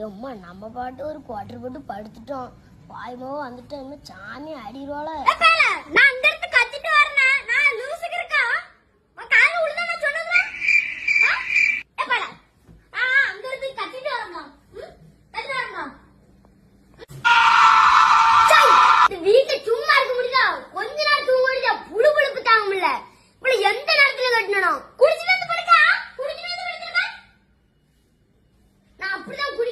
எம்மா நம்ம பாட்டு ஒரு குவார்டர் போட்டு படுத்துட்டோம். பாய்மோ வந்துட்டோம், சாமி அடிரோல. நான் அங்க இருந்து கத்திட்டு வரேன். நான் லூசுக்கு இருக்கா கால உள்ள நான் சொன்னதுல ஏப்பாடா அங்க இருந்து கத்திட்டு வரேன். கத்திட்டு வரேன். வீட்டை சும்மா இருக்க முடியல. கொஞ்ச நேரம் தூங்க முடியல. புழு புழுப்பு தாங்க முடியல. இப்படி எந்த நேரத்துல கட்டணும்? குடிச்சிட்டு வந்து படுக்கா. குடிச்சிட்டு வந்து படுக்கா. நான் அப்படிதான் குடி